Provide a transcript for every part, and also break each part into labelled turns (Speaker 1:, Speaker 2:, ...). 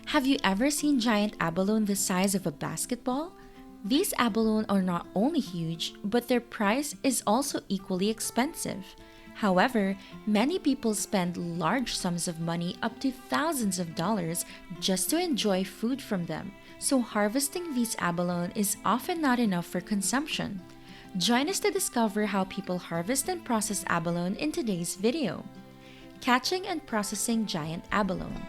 Speaker 1: Have you ever seen giant abalone the size of a basketball? These abalone are not only huge, but their price is also equally expensive. However, many people spend large sums of money up to thousands of dollars just to enjoy food from them, so harvesting these abalone is often not enough for consumption. Join us to discover how people harvest and process abalone in today's video. Catching and processing giant abalone.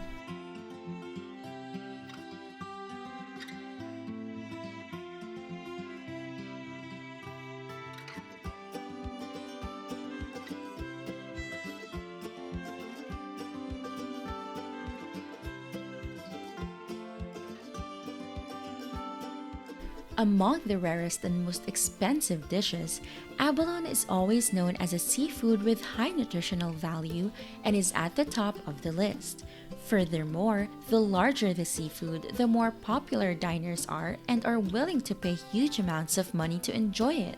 Speaker 1: Among the rarest and most expensive dishes, abalone is always known as a seafood with high nutritional value and is at the top of the list. Furthermore, the larger the seafood, the more popular diners are and are willing to pay huge amounts of money to enjoy it.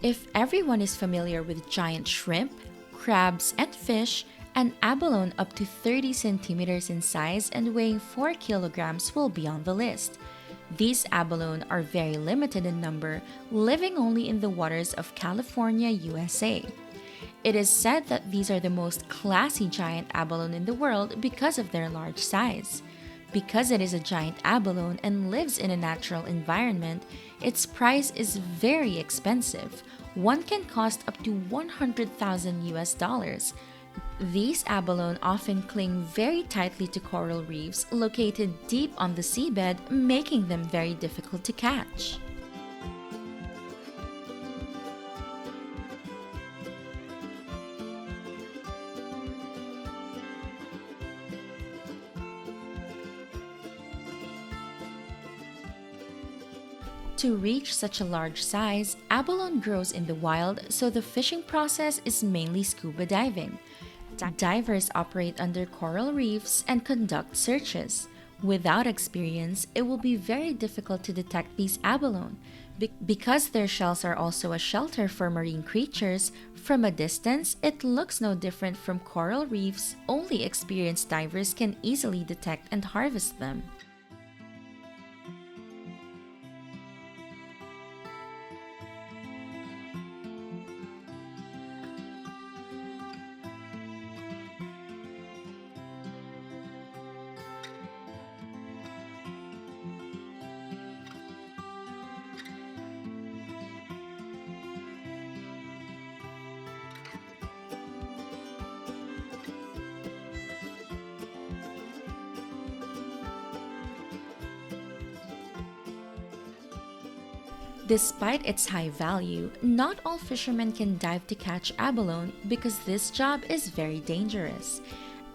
Speaker 1: If everyone is familiar with giant shrimp, crabs, and fish, an abalone up to 30 centimeters in size and weighing 4 kilograms will be on the list. These abalone are very limited in number, living only in the waters of California, USA. It is said that these are the most classy giant abalone in the world because of their large size. Because it is a giant abalone and lives in a natural environment, its price is very expensive. One can cost up to 100,000 US dollars. These abalone often cling very tightly to coral reefs located deep on the seabed, making them very difficult to catch. To reach such a large size, abalone grows in the wild, so the fishing process is mainly scuba diving. Divers operate under coral reefs and conduct searches. Without experience, it will be very difficult to detect these abalone. Because their shells are also a shelter for marine creatures, from a distance, it looks no different from coral reefs. Only experienced divers can easily detect and harvest them. Despite its high value, not all fishermen can dive to catch abalone because this job is very dangerous.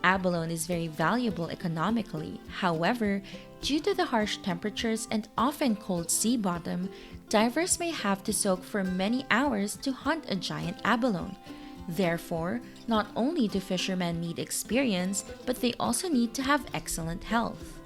Speaker 1: Abalone is very valuable economically. However, due to the harsh temperatures and often cold sea bottom, divers may have to soak for many hours to hunt a giant abalone. Therefore, not only do fishermen need experience, but they also need to have excellent health.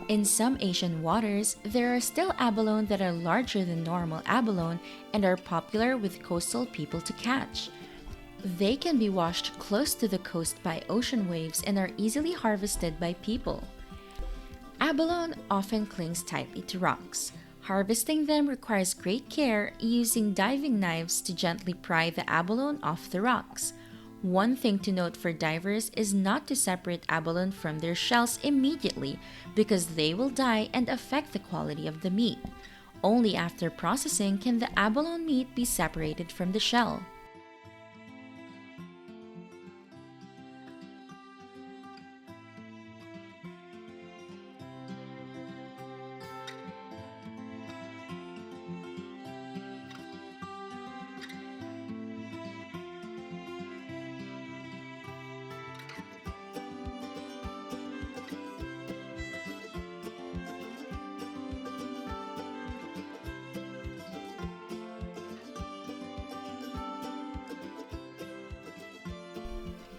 Speaker 1: In some Asian waters, there are still abalone that are larger than normal abalone and are popular with coastal people to catch. They can be washed close to the coast by ocean waves and are easily harvested by people. Abalone often clings tightly to rocks. Harvesting them requires great care, using diving knives to gently pry the abalone off the rocks. One thing to note for divers is not to separate abalone from their shells immediately because they will die and affect the quality of the meat. Only after processing can the abalone meat be separated from the shell.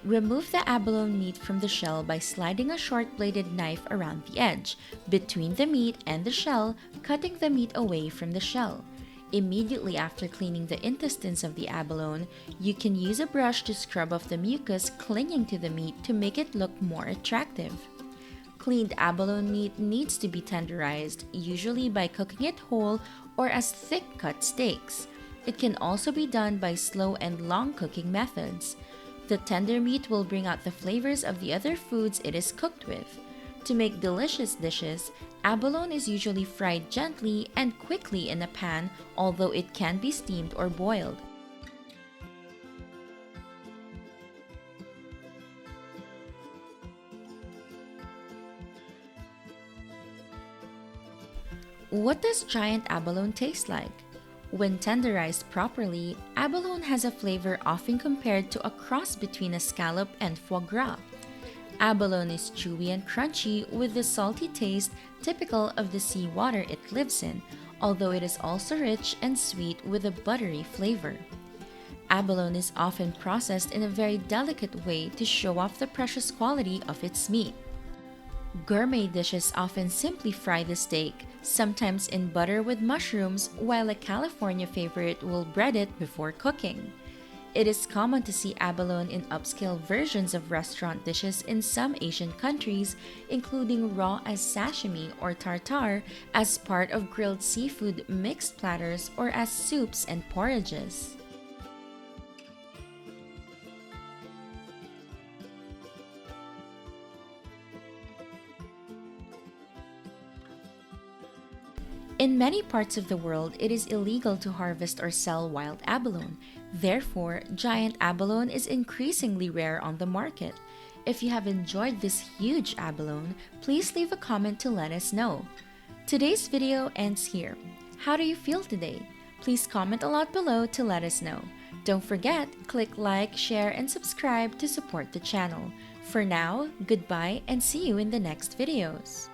Speaker 1: Remove the abalone meat from the shell by sliding a short-bladed knife around the edge, between the meat and the shell, cutting the meat away from the shell. Immediately after cleaning the intestines of the abalone, you can use a brush to scrub off the mucus clinging to the meat to make it look more attractive. Cleaned abalone meat needs to be tenderized, usually by cooking it whole or as thick-cut steaks. It can also be done by slow and long cooking methods. The tender meat will bring out the flavors of the other foods it is cooked with. To make delicious dishes, abalone is usually fried gently and quickly in a pan, although it can be steamed or boiled. What does giant abalone taste like? When tenderized properly, abalone has a flavor often compared to a cross between a scallop and foie gras. Abalone is chewy and crunchy with the salty taste typical of the seawater it lives in, although it is also rich and sweet with a buttery flavor. Abalone is often processed in a very delicate way to show off the precious quality of its meat. Gourmet dishes often simply fry the steak, sometimes in butter with mushrooms, while a California favorite will bread it before cooking. It is common to see abalone in upscale versions of restaurant dishes in some Asian countries, including raw as sashimi or tartare, as part of grilled seafood mixed platters, or as soups and porridges. In many parts of the world, it is illegal to harvest or sell wild abalone. Therefore, giant abalone is increasingly rare on the market. If you have enjoyed this huge abalone, please leave a comment to let us know. Today's video ends here. How do you feel today? Please comment a lot below to let us know. Don't forget, click like, share, and subscribe to support the channel. For now, goodbye and see you in the next videos.